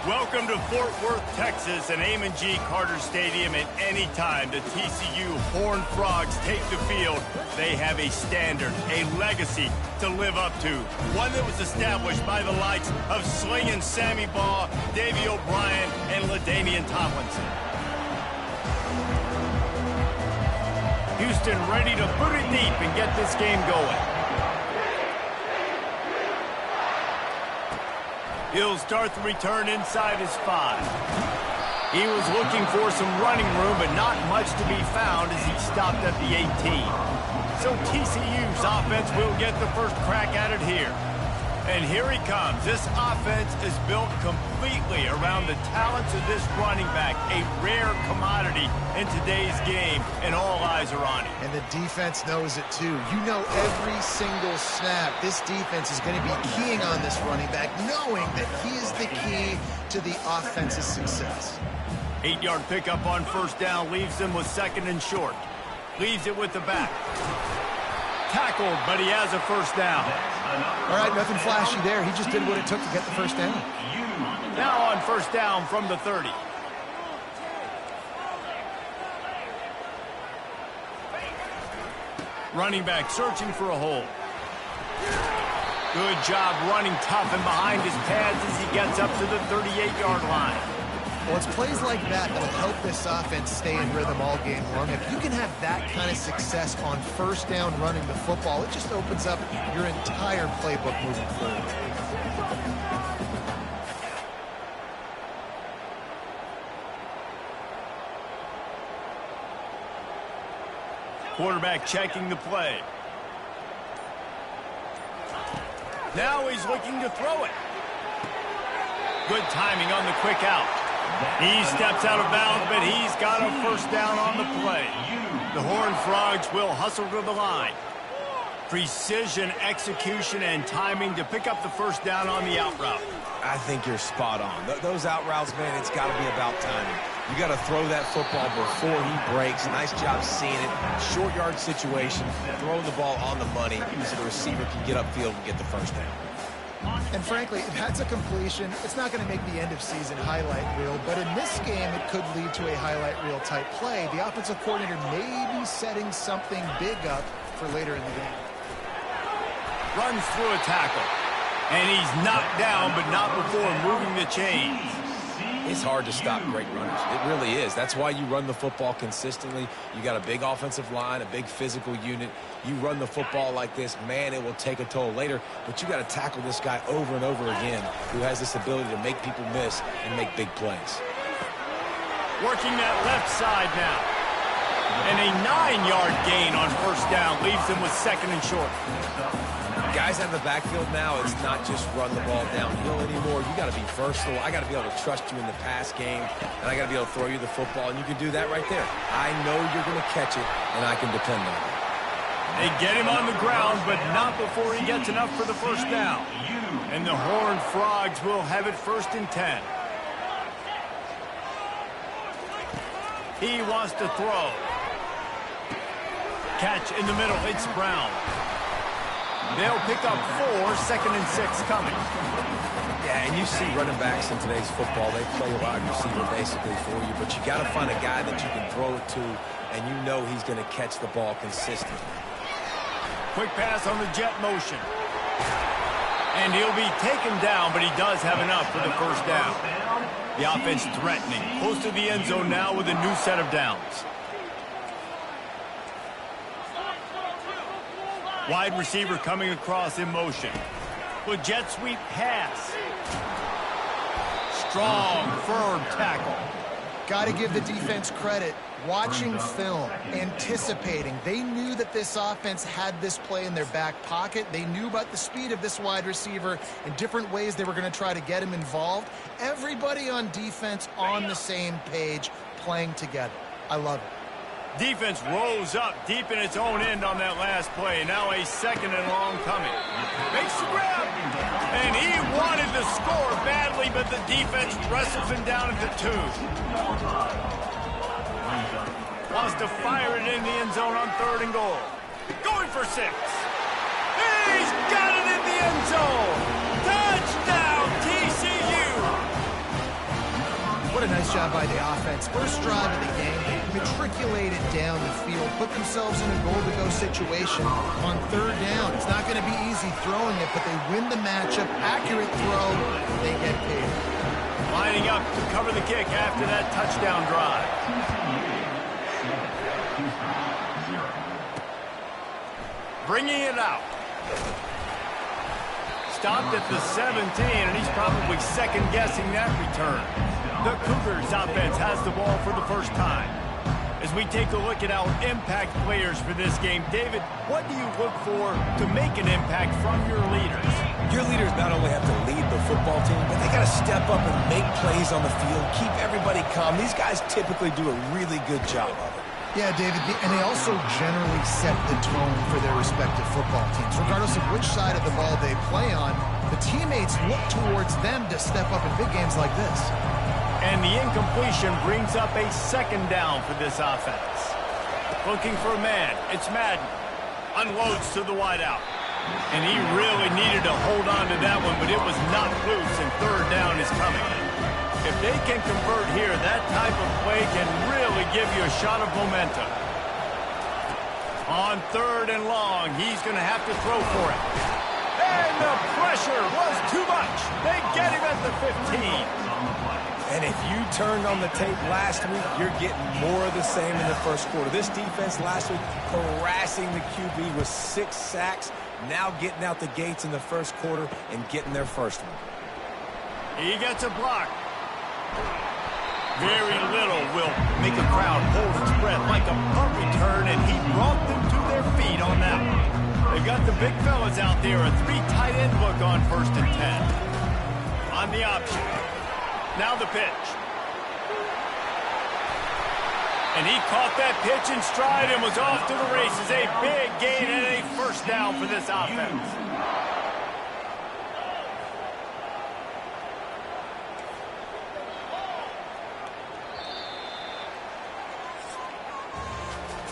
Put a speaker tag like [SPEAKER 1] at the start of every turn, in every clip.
[SPEAKER 1] Welcome to Fort Worth, Texas, and Amon G. Carter Stadium. At any time the TCU Horned Frogs take the field, they have a standard, a legacy to live up to. One that was established by the likes of Slingin' Sammy Baugh, Davey O'Brien, and LaDainian Tomlinson. Houston ready to put it deep and get this game going. He'll start the return inside his 5. He was looking for some running room, but not much to be found as he stopped at the 18. So TCU's offense will get the first crack at it here. And here he comes. This offense is built completely around the talents of this running back, a rare commodity in today's game, and all eyes are on him.
[SPEAKER 2] And the defense knows it too. You know every single snap, this defense is going to be keying on this running back, knowing that he is the key to the offense's success.
[SPEAKER 1] 8-yard pickup on first down leaves him with second and short. Leaves it with the back. Tackled, but he has a first down.
[SPEAKER 2] All right, nothing flashy there. He just did what it took to get the first down.
[SPEAKER 1] Now on first down from the 30. Running back searching for a hole. Good job running tough and behind his pads as he gets up to the 38-yard line.
[SPEAKER 2] Well, it's plays like that that'll help this offense stay in rhythm all game long. If you can have that kind of success on first down running the football, it just opens up your entire playbook moving forward.
[SPEAKER 1] Quarterback checking the play. Now he's looking to throw it. Good timing on the quick out. He steps out of bounds, but he's got a first down on the play. The Horned Frogs will hustle to the line. Precision, execution, and timing to pick up the first down on the out route.
[SPEAKER 3] I think you're spot on. Those out routes, man, it's got to be about timing. You got to throw that football before he breaks. Nice job seeing it. Short yard situation, throwing the ball on the money so the receiver can get upfield and get the first down.
[SPEAKER 2] And frankly, if that's a completion, it's not going to make the end-of-season highlight reel, but in this game, it could lead to a highlight reel type play. The offensive coordinator may be setting something big up for later in the game.
[SPEAKER 1] Runs through a tackle. And he's knocked down, but not before moving the chains.
[SPEAKER 3] It's hard to stop great runners. It really is. That's why you run the football consistently. You got a big offensive line, a big physical unit. You run the football like this, man, it will take a toll later. But you got to tackle this guy over and over again who has this ability to make people miss and make big plays.
[SPEAKER 1] Working that left side now. And a 9-yard gain on first down leaves him with second and short.
[SPEAKER 3] Guys out of the backfield now, it's not just run the ball downhill anymore. You got to be versatile. I got to be able to trust you in the pass game, and I got to be able to throw you the football, and you can do that right there. I know you're going to catch it, and I can depend on it.
[SPEAKER 1] They get him on the ground, but not before he gets enough for the first down. And the Horned Frogs will have it first and 10. He wants to throw. Catch in the middle. It's Brown. They'll pick up 4, second and 6 coming.
[SPEAKER 3] Yeah, and you see running backs in today's football, they play a wide receiver basically for you, but you got to find a guy that you can throw it to, and you know he's going to catch the ball consistently.
[SPEAKER 1] Quick pass on the jet motion. And he'll be taken down, but he does have enough for the first down. The offense threatening, close to the end zone now with a new set of downs. Wide receiver coming across in motion. With jet sweep pass. Strong, firm tackle.
[SPEAKER 2] Got to give the defense credit. Watching film, anticipating. They knew that this offense had this play in their back pocket. They knew about the speed of this wide receiver and different ways they were going to try to get him involved. Everybody on defense on the same page, playing together. I love it.
[SPEAKER 1] Defense rolls up deep in its own end on that last play. Now a 2nd and long coming. Makes the grab. And he wanted to score badly, but the defense wrestles him down at the 2. Wants to fire it in the end zone on 3rd and goal. Going for 6. He's got it in the end zone. Touchdown, TCU.
[SPEAKER 2] What a nice job by the offense. First drive of the game, they matriculated down the field, put themselves in a goal-to-go situation on 3rd down. It's not going to be easy throwing it, but they win the matchup. Accurate throw, they get paid.
[SPEAKER 1] Lining up to cover the kick after that touchdown drive. Bringing it out. Stopped at the 17, and he's probably second-guessing that return. The Cougars offense has the ball for the first time. As we take a look at our impact players for this game, David, what do you look for to make an impact from your leaders?
[SPEAKER 3] Your leaders not only have to lead the football team, but they got to step up and make plays on the field, keep everybody calm. These guys typically do a really good job of it.
[SPEAKER 2] Yeah, David, and they also generally set the tone for their respective football teams. Regardless of which side of the ball they play on, the teammates look towards them to step up in big games like this.
[SPEAKER 1] And the incompletion brings up a 2nd down for this offense. Looking for a man. It's Madden. Unloads to the wideout. And he really needed to hold on to that one, but it was not loose, and 3rd down is coming. If they can convert here, that type of play can really give you a shot of momentum. On 3rd and long, he's going to have to throw for it. And the pressure was too much. They get him at the 15.
[SPEAKER 3] And if you turned on the tape last week, you're getting more of the same in the first quarter. This defense last week harassing the QB with 6 sacks, now getting out the gates in the first quarter and getting their first one.
[SPEAKER 1] He gets a block. Very little will make a crowd hold its breath like a punt return, and he brought them to their feet on that one. They've got the big fellas out there, a 3 tight end look on 1st and 10. On the option. Now the pitch. And he caught that pitch in stride and was off to the races. A big gain and a 1st down for this offense.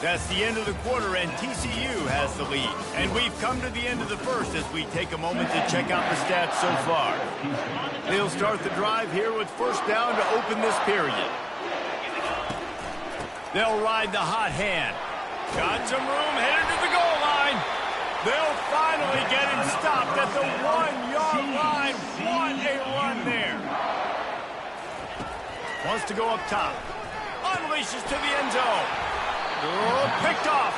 [SPEAKER 1] That's the end of the quarter, and TCU has the lead. And we've come to the end of the first as we take a moment to check out the stats so far. They'll start the drive here with 1st down to open this period. They'll ride the hot hand. Got some room, headed to the goal line. They'll finally get him stopped at the 1-yard line. What a run there. Wants to go up top. Unleashes to the end zone. Oh, picked off.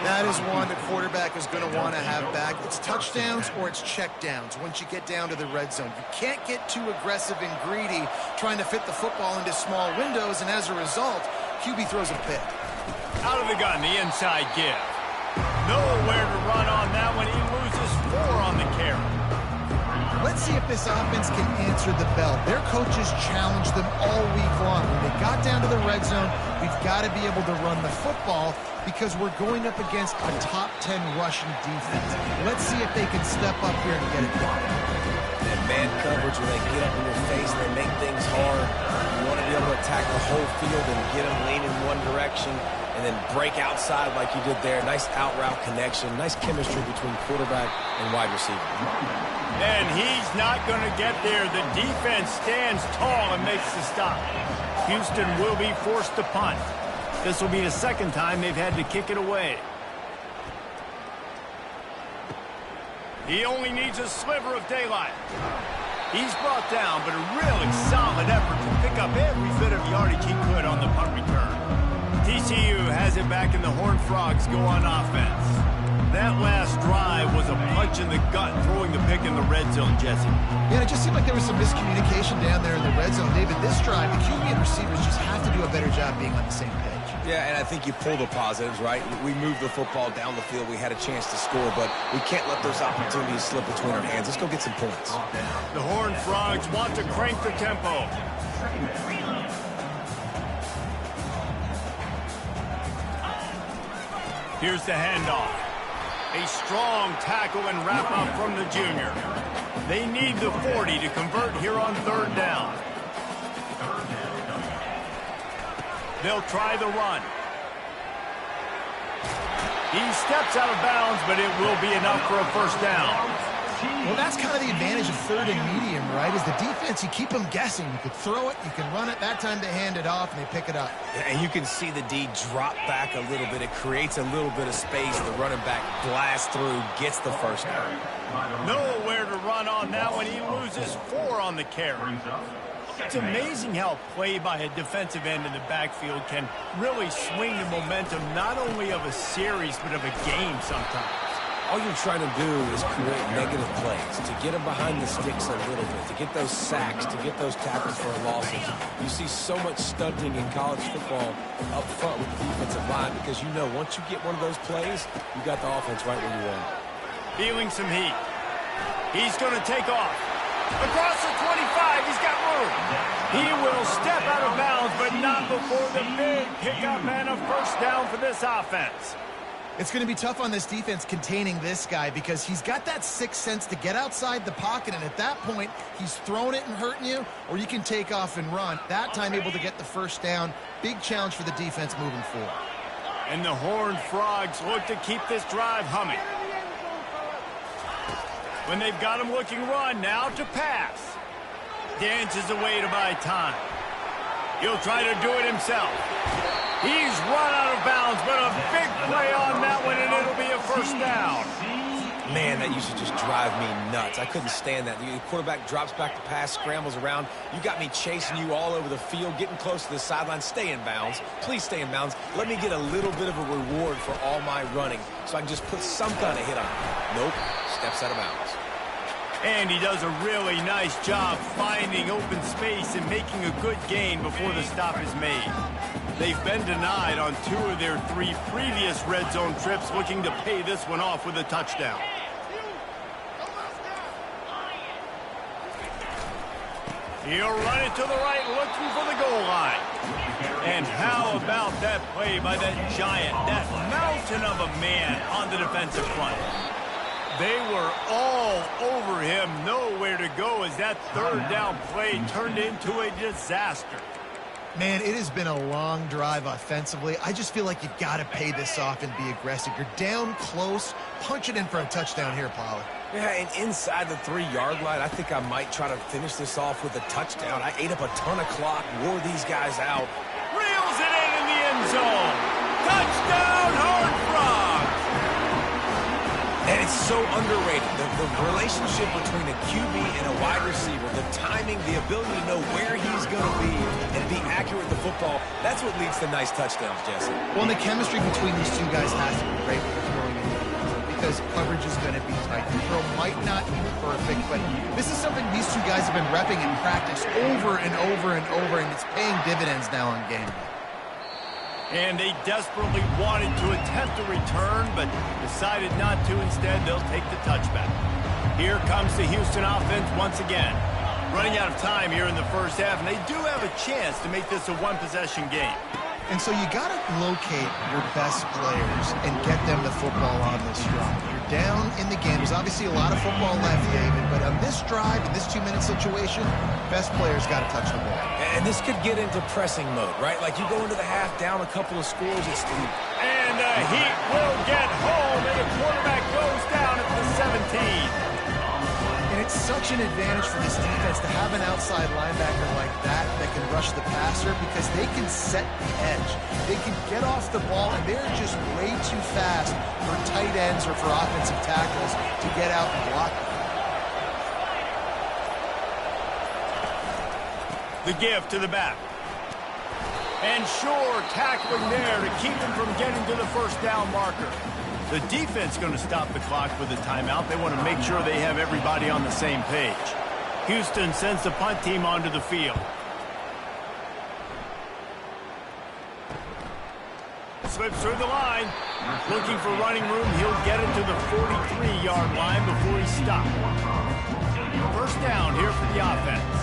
[SPEAKER 2] That is one the quarterback is going to want to have back. It's touchdowns or it's checkdowns once you get down to the red zone. You can't get too aggressive and greedy trying to fit the football into small windows, and as a result, QB throws a pick.
[SPEAKER 1] Out of the gun, the inside give. Nowhere to run on that one. He loses 4 on the carry.
[SPEAKER 2] Let's see if this offense can answer the bell. Their coaches challenged them all week long. When they got down to the red zone, we've got to be able to run the football because we're going up against a top 10 rushing defense. Let's see if they can step up here and get it done.
[SPEAKER 3] And man coverage, when they get up in your face and they make things hard, you want to be able to attack the whole field and get them leaning in one direction and then break outside like you did there. Nice out route connection, nice chemistry between quarterback and wide receiver.
[SPEAKER 1] And he's not going to get there. The defense stands tall and makes the stop. Houston will be forced to punt. This will be the 2nd time they've had to kick it away. He only needs a sliver of daylight. He's brought down, but a really solid effort to pick up every bit of yardage he could on the punt return. TCU has it back, and the Horned Frogs go on offense. That last drive was a punch punch in the gut throwing the pick in the red zone, Jesse.
[SPEAKER 2] Yeah, it just seemed like there was some miscommunication down there in the red zone. David, this drive, the QB and receivers just have to do a better job being on the same page.
[SPEAKER 3] Yeah, and I think you pull the positives, right? We moved the football down the field. We had a chance to score, but we can't let those opportunities slip between our hands. Let's go get some points.
[SPEAKER 1] The Horned Frogs want to crank the tempo. Here's the handoff. A strong tackle and wrap up from the junior. They need the 40 to convert here on third down. They'll try the run. He steps out of bounds, but it will be enough for a first down.
[SPEAKER 2] Well, that's kind of the advantage of third and medium, right? Is the defense, you keep them guessing. You could throw it, you can run it. That time they hand it off, and they pick it up.
[SPEAKER 3] Yeah, and you can see the D drop back a little bit. It creates a little bit of space. The running back blasts through, gets the first down.
[SPEAKER 1] Nowhere to run on that one. He loses 4 on the carry. It's amazing how play by a defensive end in the backfield can really swing the momentum not only of a series, but of a game sometimes.
[SPEAKER 3] All you're trying to do is create negative plays, to get them behind the sticks a little bit, to get those sacks, to get those tackles for losses. You see so much stunting in college football up front with the defensive line because you know once you get one of those plays, you got the offense right where you want it.
[SPEAKER 1] Feeling some heat. He's going to take off. Across the 25, he's got room. He will step out of bounds, but not before the big pickup and a first down for this offense.
[SPEAKER 2] It's going to be tough on this defense containing this guy because he's got that sixth sense to get outside the pocket, and at that point, he's throwing it and hurting you, or you can take off and run. That time able to get the first down. Big challenge for the defense moving forward.
[SPEAKER 1] And the Horned Frogs look to keep this drive humming. When they've got him looking run, now to pass. Dances away to buy time. He'll try to do it himself. He's run out of bounds, but a big play on that one, and it'll be a first down.
[SPEAKER 3] Man, that used to just drive me nuts. I couldn't stand that. The quarterback drops back to pass, scrambles around. You got me chasing you all over the field, getting close to the sideline. Stay in bounds. Please stay in bounds. Let me get a little bit of a reward for all my running so I can just put some kind of hit on him. Nope. Steps out of bounds.
[SPEAKER 1] And he does a really nice job finding open space and making a good gain before the stop is made. They've been denied on 2 of their 3 previous red zone trips, looking to pay this one off with a touchdown. He'll run it to the right, looking for the goal line. And how about that play by that giant, that mountain of a man on the defensive front? They were all over him, nowhere to go as that third down play turned into a disaster.
[SPEAKER 2] Man, it has been a long drive offensively. I just feel like you've got to pay this off and be aggressive. You're down close. Punch it in for a touchdown here, Pollard.
[SPEAKER 3] Yeah, and inside the 3-yard line, I think I might try to finish this off with a touchdown. I ate up a ton of clock, wore these guys out.
[SPEAKER 1] Reels it in the end zone. Touchdown, Horned Frogs!
[SPEAKER 3] And it's so underrated. The relationship between a QB and a wide receiver, the timing, the ability to know where he's going to be and be accurate with the football, that's what leads to nice touchdowns, Jesse.
[SPEAKER 2] Well, and the chemistry between these two guys has to be great when they're throwing in because coverage is going to be tight. The throw might not be perfect, but this is something these two guys have been repping in practice over and over and over, and it's paying dividends now on game day.
[SPEAKER 1] And they desperately wanted to attempt a return, but decided not to. Instead, they'll take the touchback. Here comes the Houston offense once again. Running out of time here in the first half, and they do have a chance to make this a one-possession game.
[SPEAKER 2] And so you got to locate your best players and get them the football on this drive. You're down in the game. There's obviously a lot of football left, David, but on this drive, in this 2-minute situation, best players got to touch the ball.
[SPEAKER 3] And this could get into pressing mode, right? Like you go into the half down a couple of scores.
[SPEAKER 1] And Heat will get home, and the quarterback goes down at the 17.
[SPEAKER 2] And it's such an advantage for this defense to have an outside linebacker like that can rush the passer because they can set the edge. They can get off the ball, and they're just way too fast for tight ends or for offensive tackles to get out and block them.
[SPEAKER 1] The give to the back. And sure, tackling there to keep him from getting to the first down marker. The defense going to stop the clock with a timeout. They want to make sure they have everybody on the same page. Houston sends the punt team onto the field. Slips through the line. Looking for running room. He'll get it to the 43-yard line before he's stopped. First down here for the offense.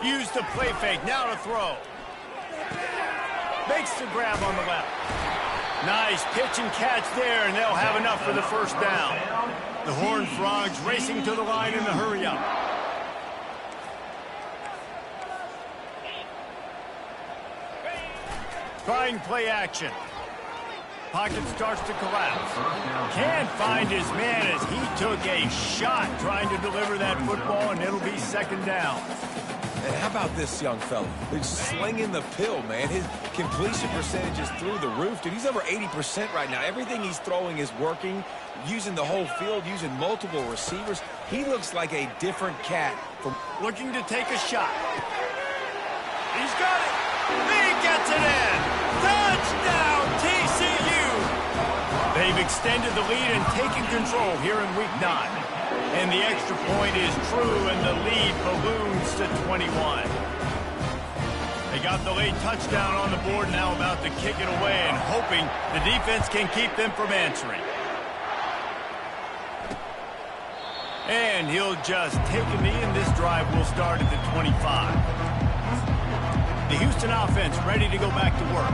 [SPEAKER 1] Use the play fake. Now to throw. Makes the grab on the left. Nice pitch and catch there, and they'll have enough for the first down. The Horned Frogs racing to the line in the hurry-up. Trying play action. Pocket starts to collapse. Can't find his man as he took a shot trying to deliver that football, and it'll be second down.
[SPEAKER 3] And how about this young fella? He's slinging the pill, man. His completion percentage is through the roof. Dude, he's over 80% right now. Everything he's throwing is working, using the whole field, using multiple receivers. He looks like a different cat.
[SPEAKER 1] Looking to take a shot. He's got it. He gets it in. Touchdown, TCU. They've extended the lead and taken control here in Week 9. And the extra point is true, and the lead balloons to 21. They got the late touchdown on the board, now about to kick it away and hoping the defense can keep them from answering. And he'll just take a knee, and this drive will start at the 25. The Houston offense ready to go back to work.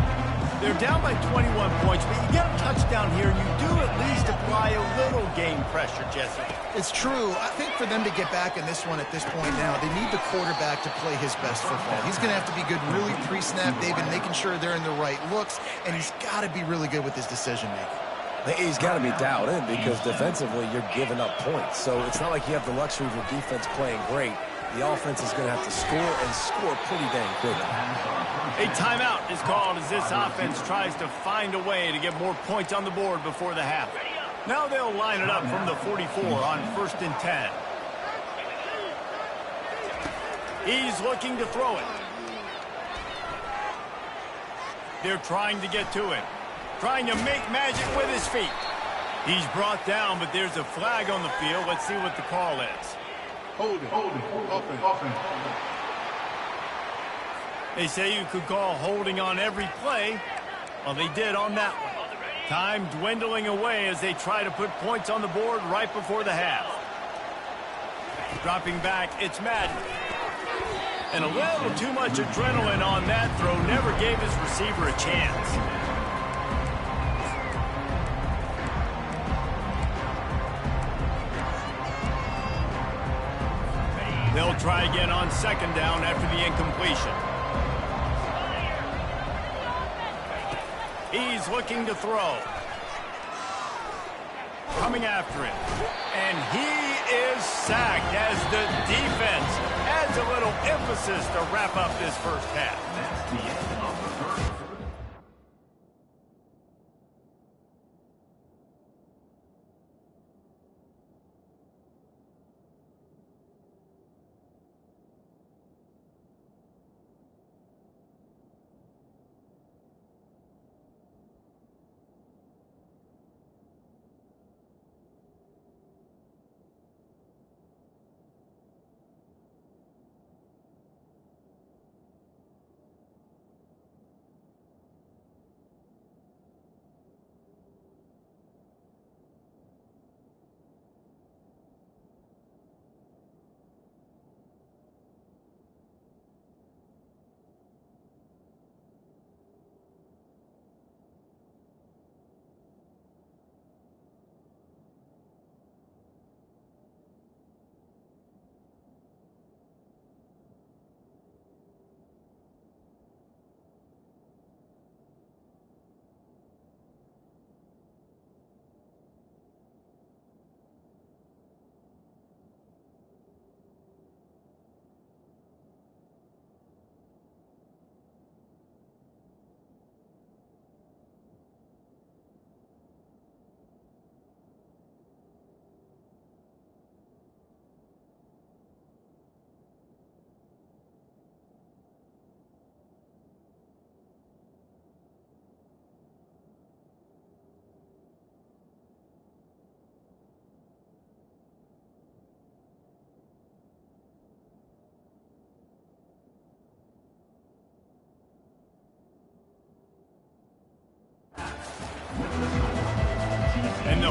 [SPEAKER 1] They're down by 21 points, but you get a touchdown here, and you do at least apply a little game pressure, Jesse.
[SPEAKER 2] It's true. I think for them to get back in this one at this point now, they need the quarterback to play his best football. He's going to have to be good really pre-snap. They've been making sure they're in the right looks, and he's got to be really good with his decision-making.
[SPEAKER 3] He's got to be dialed in because defensively you're giving up points. So it's not like you have the luxury of your defense playing great. The offense is going to have to score and score pretty dang quickly.
[SPEAKER 1] A timeout is called as this offense tries to find a way to get more points on the board before the half. Now they'll line it up from the 44 on 1st and 10. He's looking to throw it. They're trying to get to him. Trying to make magic with his feet. He's brought down, but there's a flag on the field. Let's see what the call is.
[SPEAKER 4] Hold it. Offense.
[SPEAKER 1] They say you could call holding on every play. Well, they did on that one. Time dwindling away as they try to put points on the board right before the half. Dropping back, it's Madden. And a little too much adrenaline on that throw never gave his receiver a chance. They'll try again on 2nd down after the incompletion. He's looking to throw. Coming after it. And he is sacked as the defense adds a little emphasis to wrap up this first half.
[SPEAKER 4] That's the end of the third.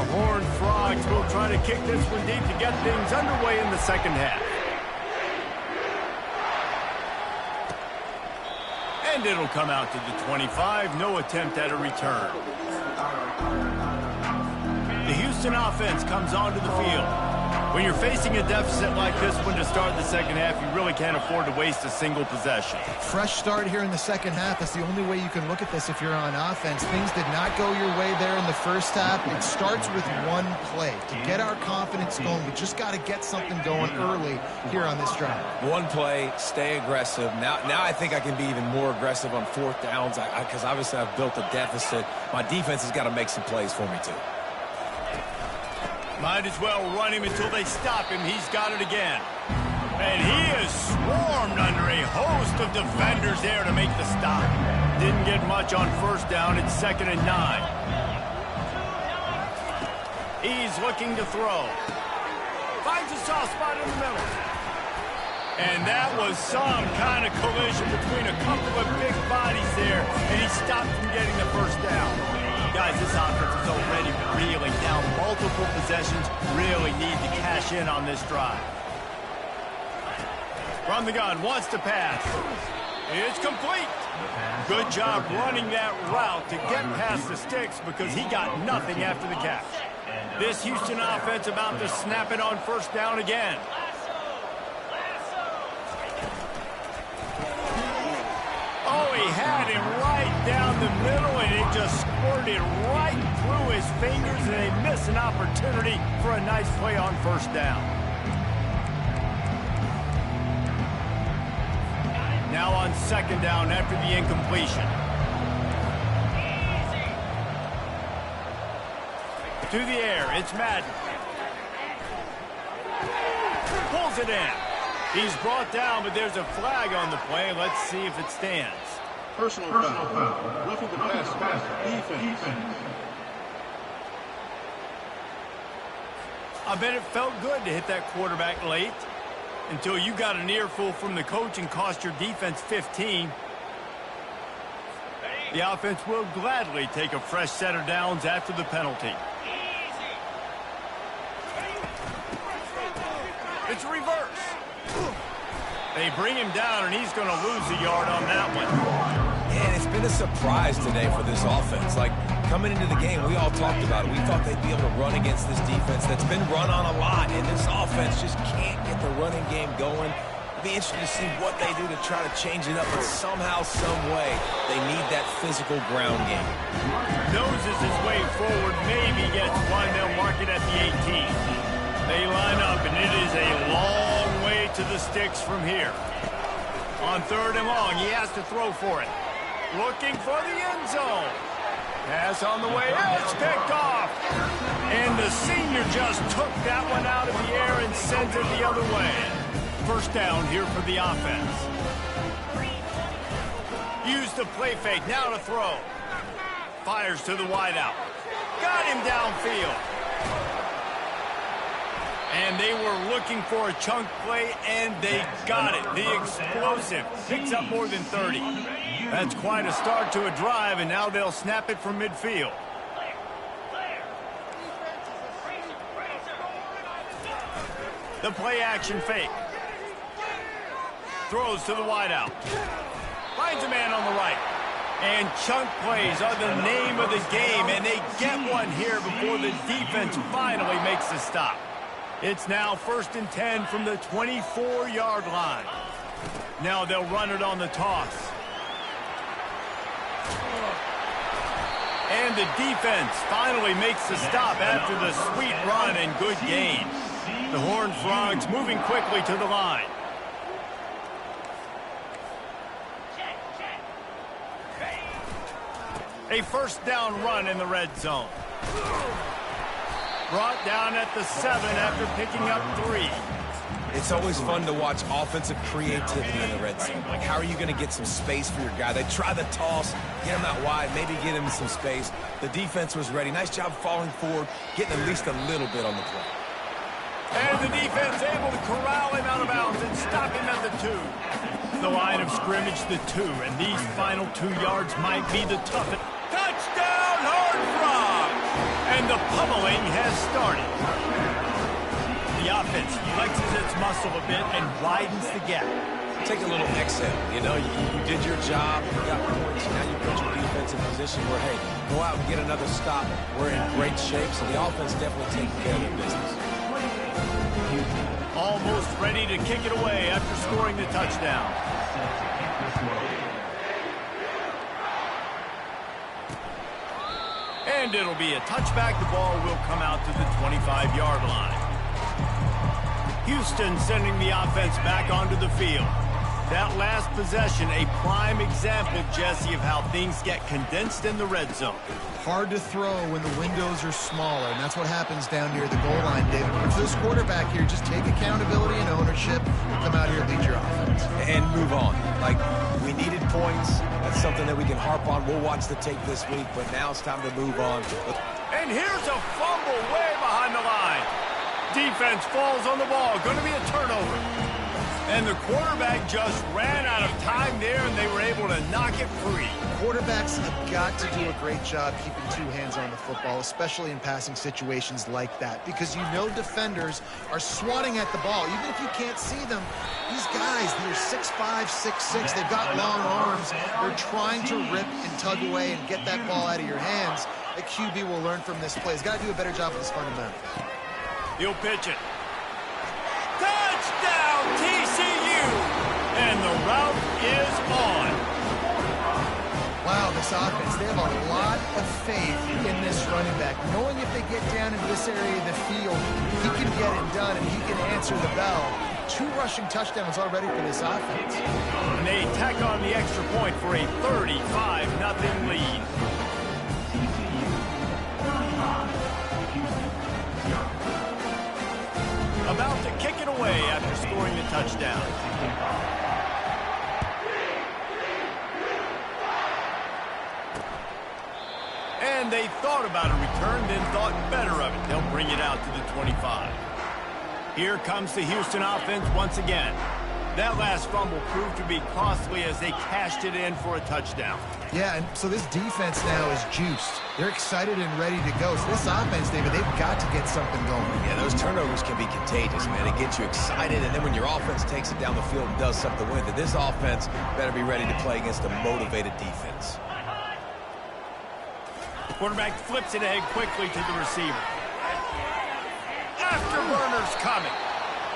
[SPEAKER 1] the Horned Frogs will try to kick this one deep to get things underway in the second half. And it'll come out to the 25. No attempt at a return. The Houston offense comes onto the field. When you're facing a deficit like this one to start the second half, you really can't afford to waste a single possession.
[SPEAKER 2] Fresh start here in the second half. That's the only way you can look at this if you're on offense. Things did not go your way there in the first half. It starts with one play. To get our confidence going, we just got to get something going early here on this drive. One
[SPEAKER 3] play, stay aggressive. Now I think I can be even more aggressive on fourth downs because obviously I've built a deficit. My defense has got to make some plays for me too.
[SPEAKER 1] Might as well run him until they stop him. He's got it again. And he is swarmed under a host of defenders there to make the stop. Didn't get much on first down. It's 2nd and 9. He's looking to throw. Finds a soft spot in the middle. And that was some kind of collision between a couple of big bodies there. And he stopped from getting the first down. Guys, this offense is already reeling down. Multiple possessions, really need to cash in on this drive. From the gun, wants to pass. It's complete. Good job running that route to get past the sticks because he got nothing after the catch. This Houston offense about to snap it on first down again. Oh, he had him right down the middle, and it just squirted right through his fingers, and they miss an opportunity for a nice play on first down. Now on second down after the incompletion. To the air, it's Madden. Pulls it in. He's brought down, but there's a flag on the play. Let's see if it stands.
[SPEAKER 4] Personal foul. Roughing the pass. Defense.
[SPEAKER 1] I bet it felt good to hit that quarterback late until you got an earful from the coach and cost your defense 15. The offense will gladly take a fresh set of downs after the penalty. It's reverse. They bring him down, and he's going to lose a yard on that one.
[SPEAKER 3] And it's been a surprise today for this offense. Like, coming into the game, we all talked about it. We thought they'd be able to run against this defense that's been run on a lot, and this offense just can't get the running game going. It'll be interesting to see what they do to try to change it up, but somehow, some way, they need that physical ground game.
[SPEAKER 1] Noses his way forward, maybe gets one. They'll mark it at the 18. They line up, and it is a long way to the sticks from here. On third and long, he has to throw for it. Looking for the end zone. Pass on the way. It's picked off. And the senior just took that one out of the air and sent it the other way. First down here for the offense. Use the play fake. Now to throw. Fires to the wideout. Got him downfield. And they were looking for a chunk play, and they got it. The explosive picks up more than 30. That's quite a start to a drive, and now they'll snap it from midfield. The play action fake. Throws to the wideout. Finds a man on the right. And chunk plays are the name of the game, and they get one here before the defense finally makes the stop. It's now 1st and 10 from the 24-yard line. Now they'll run it on the toss. And the defense finally makes the stop after the sweet run and good gain. The Horned Frogs moving quickly to the line. A first down run in the red zone. Brought down at the 7 after picking up 3.
[SPEAKER 3] It's always fun to watch offensive creativity in the red zone. Like, how are you going to get some space for your guy? They try the toss, get him out wide, maybe get him some space. The defense was ready. Nice job falling forward, getting at least a little bit on the play.
[SPEAKER 1] And the defense able to corral him out of bounds and stop him at the 2. The line of scrimmage, the 2, and these final 2 yards might be the toughest. Touchdown, Horned Frogs! And And the pummeling has started. The offense flexes its muscle a bit and widens the gap.
[SPEAKER 3] Take a little exhale. You know, you did your job, you got points, now you put your defense in position where, hey, go out and get another stop. We're in great shape, so the offense definitely taking care of their business.
[SPEAKER 1] Almost ready to kick it away after scoring the touchdown. And it'll be a touchback. The ball will come out to the 25-yard line. Houston sending the offense back onto the field. That last possession, a prime example, Jesse, of how things get condensed in the red zone.
[SPEAKER 2] Hard to throw when the windows are smaller, and that's what happens down near the goal line, David. But for this quarterback here, just take accountability and ownership, come out here and lead your offense.
[SPEAKER 3] And move on. Like, we needed points. That's something that we can harp on. We'll watch the tape this week, but now it's time to move on.
[SPEAKER 1] And here's a fumble way behind the line. Defense falls on the ball. Going to be a turnover. And the quarterback just ran out of time there, and they were able to knock it free.
[SPEAKER 2] Quarterbacks have got to do a great job keeping two hands on the football, especially in passing situations like that, because you know defenders are swatting at the ball. Even if you can't see them, these guys, they're 6'5", 6'6", they've got long arms. They're trying to rip and tug away and get that ball out of your hands. The QB will learn from this play. He's got to do a better job with his fundamentals.
[SPEAKER 1] He'll pitch it. Touchdown, TCU! And the route is on.
[SPEAKER 2] Wow, this offense, they have a lot of faith in this running back. Knowing if they get down in this area of the field, he can get it done and he can answer the bell. 2 rushing touchdowns already for this offense.
[SPEAKER 1] And they tack on the extra point for a 35-0 lead. About to kick it away after scoring the touchdown. And they thought about a return, then thought better of it. They'll bring it out to the 25. Here comes the Houston offense once again. That last fumble proved to be costly as they cashed it in for a touchdown.
[SPEAKER 2] Yeah, and so this defense now is juiced. They're excited and ready to go. So this offense, David, they've got to get something going.
[SPEAKER 3] Yeah, those turnovers can be contagious, man. It gets you excited, and then when your offense takes it down the field and does something with it, this offense better be ready to play against a motivated defense.
[SPEAKER 1] Quarterback flips it ahead quickly to the receiver. Afterburner's coming.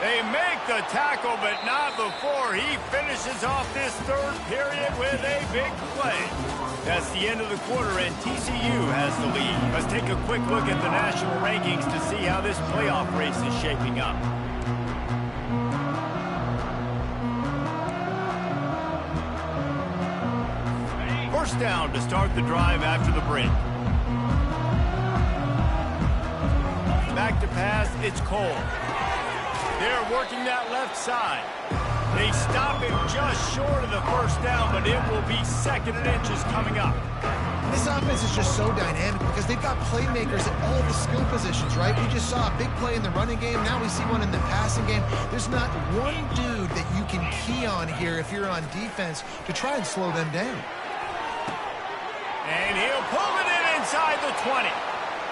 [SPEAKER 1] They make the tackle, but not before he finishes off this third period with a big play. That's the end of the quarter, and TCU has the lead. Let's take a quick look at the national rankings to see how this playoff race is shaping up. First down to start the drive after the break. Back to pass, it's Cole. They're working that left side. They stop him just short of the first down, but it will be 2nd and inches coming up.
[SPEAKER 2] This offense is just so dynamic because they've got playmakers at all the skill positions, right? We just saw a big play in the running game. Now we see one in the passing game. There's not one dude that you can key on here if you're on defense to try and slow them down.
[SPEAKER 1] And he'll pull it in inside the 20.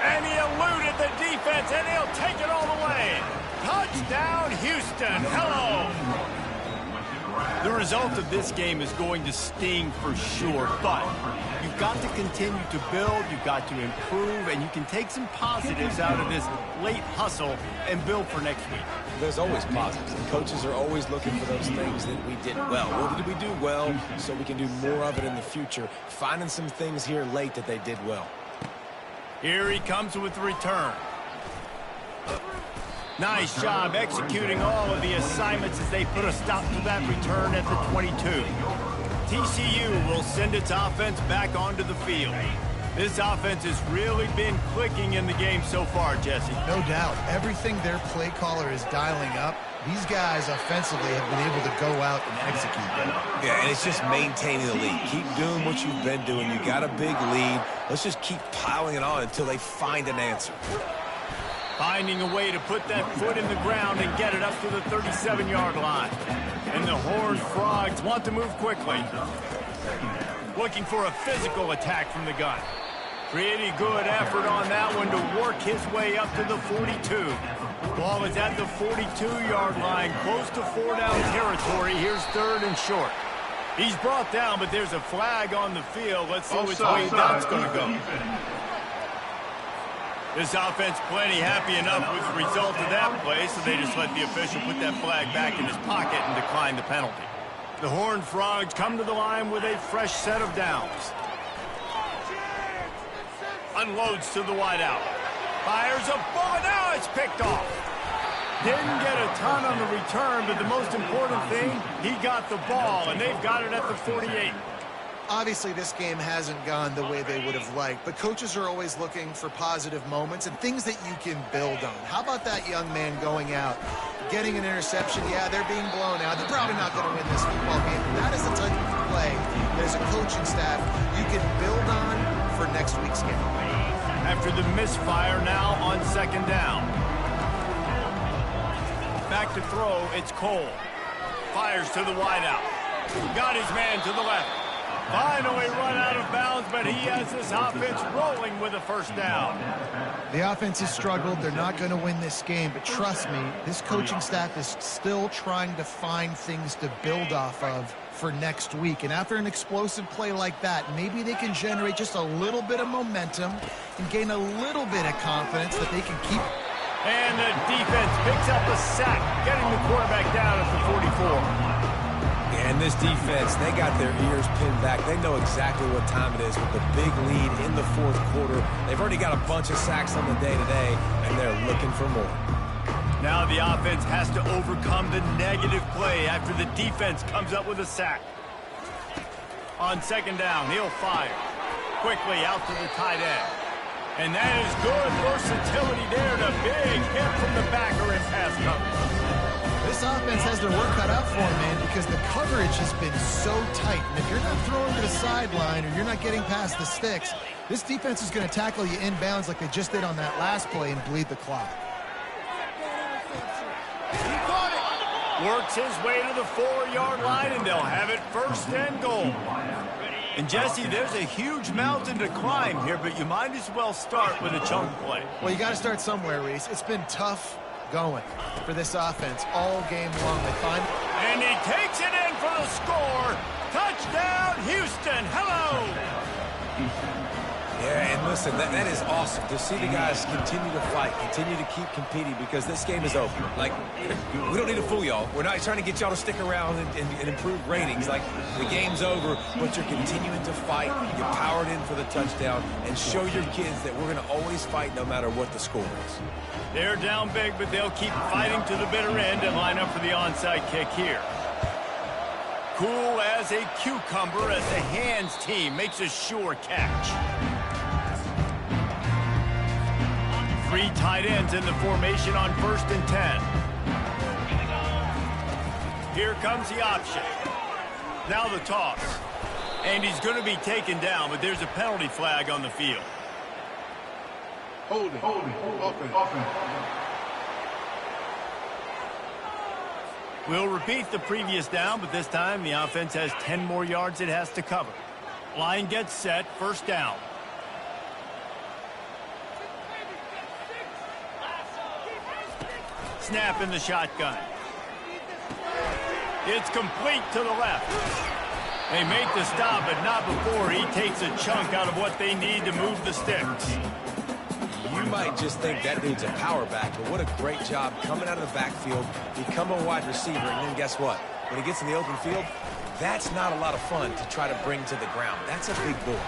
[SPEAKER 1] And he eluded the defense, and he'll take it all the way. Touchdown, Houston. Hello. The result of this game is going to sting for sure, but you've got to continue to build, you've got to improve, and you can take some positives out of this late hustle and build for next week.
[SPEAKER 3] There's always positives. The coaches are always looking for those things that we did well. What did we do well so we can do more of it in the future? Finding some things here late that they did well.
[SPEAKER 1] Here he comes with the return. Nice job executing all of the assignments as they put a stop to that return at the 22. TCU will send its offense back onto the field. This offense has really been clicking in the game so far, Jesse.
[SPEAKER 2] No doubt. Everything their play caller is dialing up, these guys offensively have been able to go out and execute them.
[SPEAKER 3] Yeah, and it's just maintaining the lead. Keep doing what you've been doing. You got a big lead. Let's just keep piling it on until they find an answer.
[SPEAKER 1] Finding a way to put that foot in the ground and get it up to the 37-yard line. And the Horned Frogs want to move quickly. Looking for a physical attack from the gun. Pretty good effort on that one to work his way up to the 42. Ball is at the 42-yard line, close to 4-down territory. Here's 3rd and short. He's brought down, but there's a flag on the field. Let's see which way that's going to go. This offense plenty happy enough with the result of that play, so they just let the official put that flag back in his pocket and decline the penalty. The Horned Frogs come to the line with a fresh set of downs. Unloads to the wideout. Fires a bullet. Now it's picked off. Didn't get a ton on the return, but the most important thing, he got the ball, and they've got it at the 48.
[SPEAKER 2] Obviously, this game hasn't gone the way they would have liked, but coaches are always looking for positive moments and things that you can build on. How about that young man going out, getting an interception? Yeah, they're being blown out. They're probably not going to win this football game. That is the type of play that as a coaching staff you can build on for next week's game.
[SPEAKER 1] After the misfire, now on 2nd down. Back to throw, it's Cole. Fires to the wideout. Got his man to the left. Finally run out of bounds, but he has this offense rolling with a 1st down.
[SPEAKER 2] The offense has struggled. They're not going to win this game, but trust me, this coaching staff is still trying to find things to build off of for next week. And after an explosive play like that, maybe they can generate just a little bit of momentum and gain a little bit of confidence that they can keep.
[SPEAKER 1] And the defense picks up a sack, getting the quarterback down at the 44.
[SPEAKER 3] And this defense, they got their ears pinned back. They know exactly what time it is with the big lead in the 4th quarter. They've already got a bunch of sacks on the day today, and they're looking for more.
[SPEAKER 1] Now the offense has to overcome the negative play after the defense comes up with a sack. On 2nd down, he'll fire. Quickly out to the tight end. And that is good versatility there. A big hit from the backer in pass coverage.
[SPEAKER 2] This offense has their work cut out for them, man, because the coverage has been so tight. And if you're not throwing to the sideline or you're not getting past the sticks, this defense is going to tackle you inbounds like they just did on that last play and bleed the clock.
[SPEAKER 1] Works his way to the 4-yard line, and they'll have it 1st and goal. And, Jesse, there's a huge mountain to climb here, but you might as well start with a chunk play.
[SPEAKER 2] Well, you got to start somewhere, Reese. It's been tough going for this offense all game long.
[SPEAKER 1] And he takes it in for the score. Touchdown, Houston. Hello.
[SPEAKER 3] Yeah, and listen, that is awesome to see the guys continue to fight, continue to keep competing, because this game is over. Like, we don't need to fool y'all. We're not trying to get y'all to stick around and improve ratings. Like, the game's over, but you're continuing to fight. You powered in for the touchdown, and show your kids that we're going to always fight no matter what the score is.
[SPEAKER 1] They're down big, but they'll keep fighting to the bitter end and line up for the onside kick here. Cool as a cucumber as the hands team makes a sure catch. 3 tight ends in the formation on 1st and 10. Here comes the option. Now the toss. And he's going to be taken down, but there's a penalty flag on the field.
[SPEAKER 4] Holding. Offense.
[SPEAKER 1] We'll repeat the previous down, but this time the offense has 10 more yards it has to cover. Line gets set, 1st down. Snap in the shotgun. It's complete to the left. They make the stop, but not before he takes a chunk out of what they need to move the sticks.
[SPEAKER 3] You might just think that dude's a power back, but what a great job coming out of the backfield, become a wide receiver, and then guess what? When he gets in the open field, that's not a lot of fun to try to bring to the ground. That's a big boy.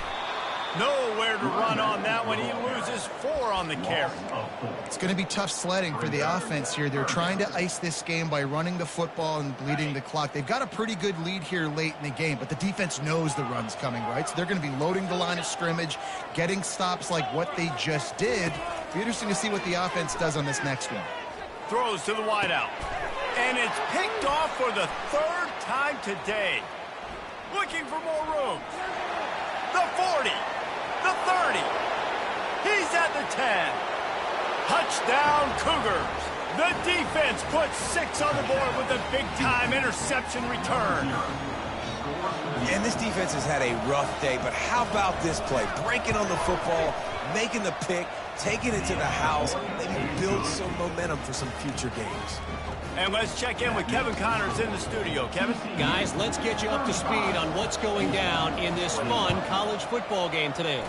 [SPEAKER 1] Nowhere to run on that one. He loses 4 on the carry.
[SPEAKER 2] It's going to be tough sledding for the offense here. They're trying to ice this game by running the football and bleeding the clock. They've got a pretty good lead here late in the game, but the defense knows the run's coming, right? So they're going to be loading the line of scrimmage, getting stops like what they just did. It'll be interesting to see what the offense does on this next one.
[SPEAKER 1] Throws to the wideout. And it's picked off for the 3rd time today. Looking for more room. The 40. The 30. He's at the 10. Touchdown, Cougars. The defense puts 6 on the board with a big-time interception return.
[SPEAKER 3] And this defense has had a rough day, but how about this play? Breaking on the football, making the pick, taking it to the house, maybe build some momentum for some future games.
[SPEAKER 1] And let's check in with Kevin Connors in the studio. Kevin?
[SPEAKER 5] Guys, let's get you up to speed on what's going down in this fun college football game today.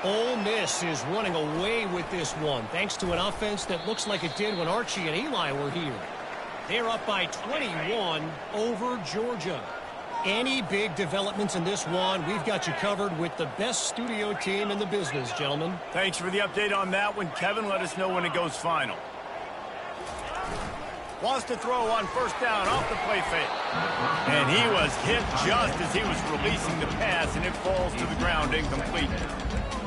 [SPEAKER 5] Ole Miss is running away with this one, thanks to an offense that looks like it did when Archie and Eli were here. They're up by 21 over Georgia. Any big developments in this one, we've got you covered with the best studio team in the business, gentlemen.
[SPEAKER 1] Thanks for the update on that one, Kevin. Let us know when it goes final. Wants to throw on first down off the play fake. And he was hit just as he was releasing the pass, and it falls to the ground incomplete.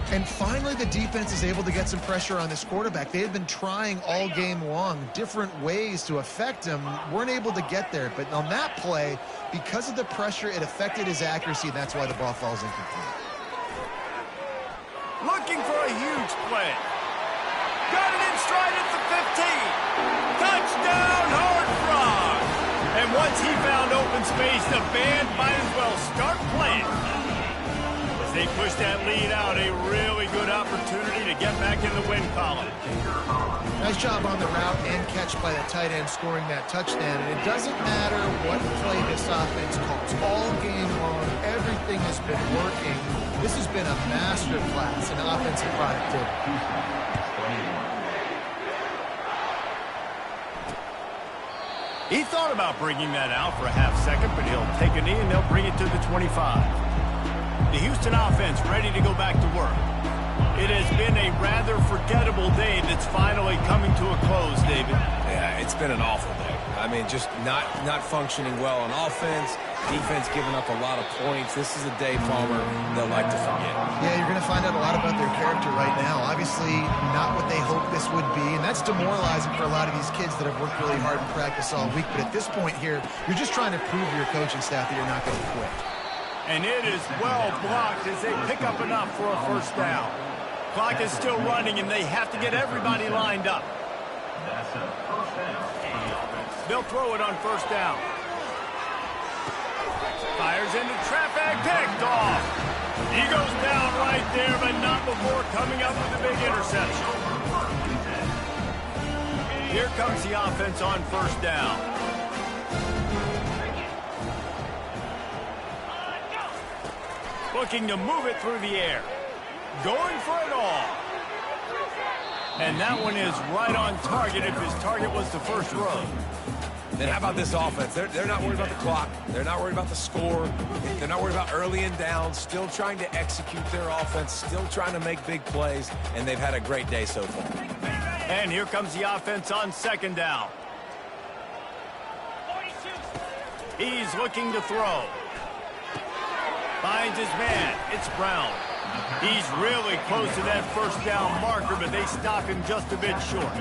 [SPEAKER 2] And finally, the defense is able to get some pressure on this quarterback. They had been trying all game long different ways to affect him. Weren't able to get there. But on that play, because of the pressure, it affected his accuracy, and that's why the ball falls incomplete.
[SPEAKER 1] Looking for a huge play. Got it in stride at the 15. Touchdown, Horned Frog. And once he found open space, the band might as well start playing. They push that lead out, a really good opportunity to get back in the win column.
[SPEAKER 2] Nice job on the route and catch by the tight end scoring that touchdown. And it doesn't matter what play this offense calls. All game long, everything has been working. This has been a master class in offensive productivity.
[SPEAKER 1] He thought about bringing that out for a half second, but he'll take a knee and they'll bring it to the 25. The Houston offense ready to go back to work. It has been a rather forgettable day that's finally coming to a close, David.
[SPEAKER 3] Yeah, it's been an awful day. I mean, just not functioning well on offense, defense giving up a lot of points. This is a day, Palmer, they'll like to forget.
[SPEAKER 2] Yeah, you're going to find out a lot about their character right now. Obviously, not what they hoped this would be, and that's demoralizing for a lot of these kids that have worked really hard in practice all week. But at this point here, you're just trying to prove to your coaching staff that you're not going to quit.
[SPEAKER 1] And it is well blocked as they pick up enough for a first down. Clock is still running, and they have to get everybody lined up. They'll throw it on first down. Fires into traffic, picked off. He goes down right there, but not before coming up with a big interception. Here comes the offense on first down. Looking to move it through the air. Going for it all. And that one is right on target if his target was the first row.
[SPEAKER 3] Then how about this offense? They're not worried about the clock. They're not worried about the score. They're not worried about early and down. Still trying to execute their offense. Still trying to make big plays. And they've had a great day so far.
[SPEAKER 1] And here comes the offense on second down. He's looking to throw. Finds his man. It's Brown. He's really close to that first down marker, but they stop him just a bit short.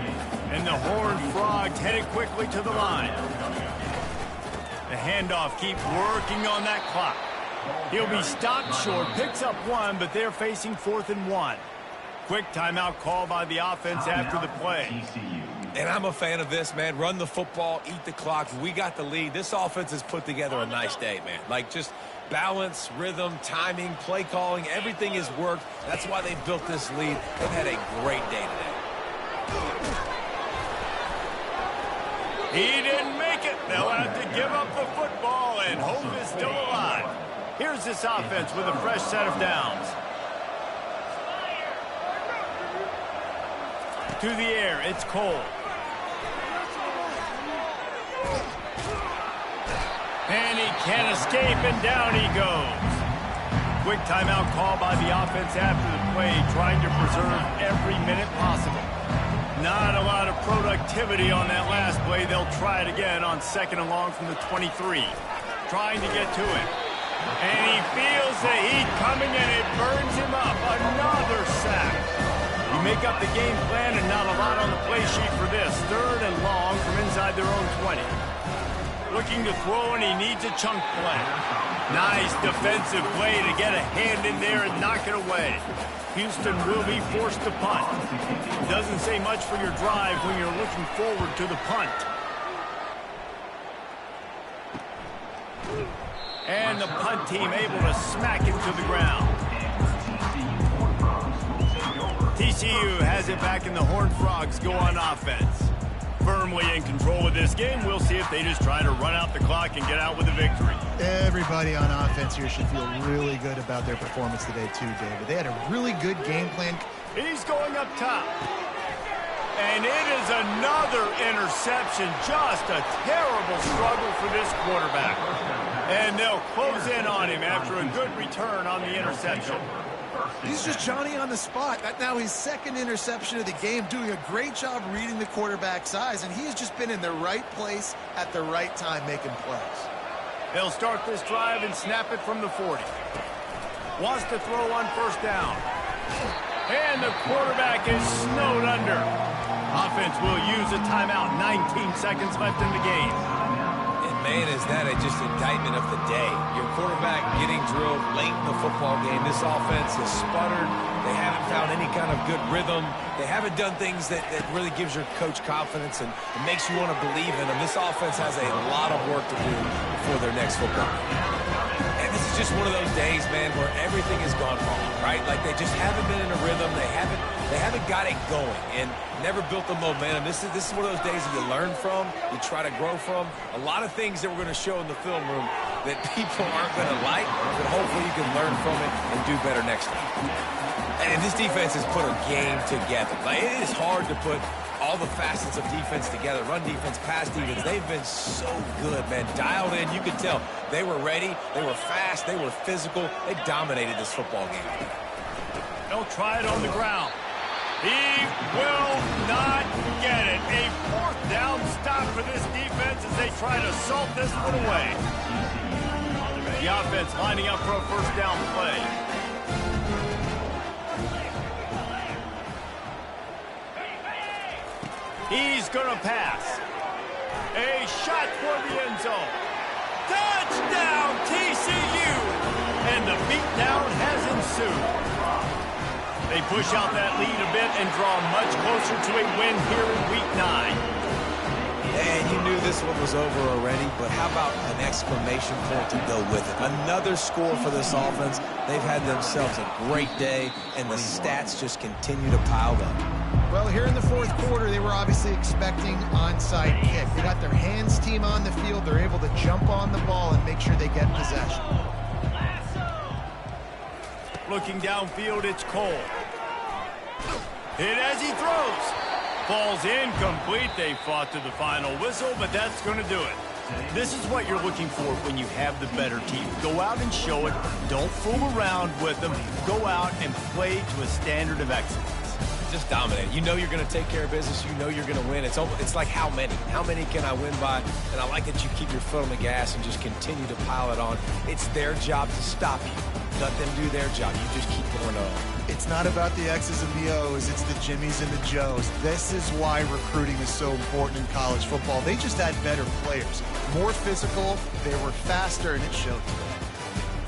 [SPEAKER 1] And the Horned Frogs headed quickly to the line. The handoff keeps working on that clock. He'll be stopped short, picks up one, but they're facing 4th and 1. Quick timeout call by the offense after the play.
[SPEAKER 3] And I'm a fan of this, man. Run the football, eat the clock. We got the lead. This offense has put together a nice day, man. Like, just balance, rhythm, timing, play calling, everything has worked. That's why they built this lead. They've had a great day today.
[SPEAKER 1] He didn't make it. They'll have to give up the football, and hope is still alive. Here's this offense with a fresh set of downs. To the air, it's Cole. And he can't escape, and down he goes. Quick timeout call by the offense after the play, trying to preserve every minute possible. Not a lot of productivity on that last play. They'll try it again on second and long from the 23. Trying to get to it. And he feels the heat coming, and it burns him up. Another sack. You make up the game plan, and not a lot on the play sheet for this. 3rd and long from inside their own 20. Looking to throw, and he needs a chunk play. Nice defensive play to get a hand in there and knock it away. Houston will be forced to punt. Doesn't say much for your drive when you're looking forward to the punt. And the punt team able to smack him to the ground. TCU has it back, and the Horned Frogs go on offense. Firmly in control of this game. We'll see if they just try to run out the clock and get out with a victory.
[SPEAKER 2] Everybody on offense here should feel really good about their performance today too, David. They had a really good game plan.
[SPEAKER 1] He's going up top. And it is another interception. Just a terrible struggle for this quarterback. And they'll close in on him after a good return on the interception.
[SPEAKER 2] He's just Johnny on the spot. Now his second interception of the game, doing a great job reading the quarterback's eyes, and he has just been in the right place at the right time making plays.
[SPEAKER 1] They'll start this drive and snap it from the 40. Wants to throw on first down. And the quarterback is snowed under. Offense will use a timeout. 19 seconds left in the game.
[SPEAKER 3] Man, is that just indictment of the day. Your quarterback getting drilled late in the football game. This offense has sputtered. They haven't found any kind of good rhythm. They haven't done things that really gives your coach confidence and it makes you want to believe in them. This offense has a lot of work to do before their next football game. And this is just one of those days, man, where everything has gone wrong, right? Like they just haven't been in a rhythm. They haven't got it going and never built the momentum. This is one of those days that you learn from, you try to grow from. A lot of things that we're going to show in the film room that people aren't going to like, but hopefully you can learn from it and do better next time. And this defense has put a game together. Like, it is hard to put all the facets of defense together. Run defense, pass defense. They've been so good, man. Dialed in. You could tell they were ready. They were fast. They were physical. They dominated this football game.
[SPEAKER 1] They'll try it on the ground. He will not get it. A fourth down stop for this defense as they try to salt this one away. The offense lining up for a first down play. He's going to pass. A shot toward the end zone. Touchdown, TCU! And the beatdown has ensued. They push out that lead a bit and draw much closer to a win here in Week 9.
[SPEAKER 3] And you knew this one was over already, but how about an exclamation point to go with it? Another score for this offense. They've had themselves a great day, and the stats just continue to pile up.
[SPEAKER 2] Well, here in the fourth quarter, they were obviously expecting onside kick. They got their hands team on the field. They're able to jump on the ball and make sure they get possession.
[SPEAKER 1] Looking downfield, it's Cole. Hit as he throws. Falls incomplete. They fought to the final whistle, but that's going to do it. This is what you're looking for when you have the better team. Go out and show it. Don't fool around with them. Go out and play to a standard of excellence.
[SPEAKER 3] Just dominate. You know you're going to take care of business. You know you're going to win. It's like how many? How many can I win by? And I like that you keep your foot on the gas and just continue to pile it on. It's their job to stop you. Let them do their job. You just keep going on.
[SPEAKER 2] It's not about the X's and the O's. It's the Jimmies and the Joes. This is why recruiting is so important in college football. They just had better players. More physical. They were faster, and it showed today.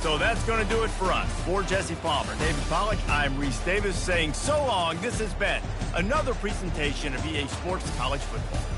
[SPEAKER 1] So that's going to do it for us. For Jesse Palmer, David Pollack, I'm Reese Davis saying so long. This has been another presentation of EA Sports College Football.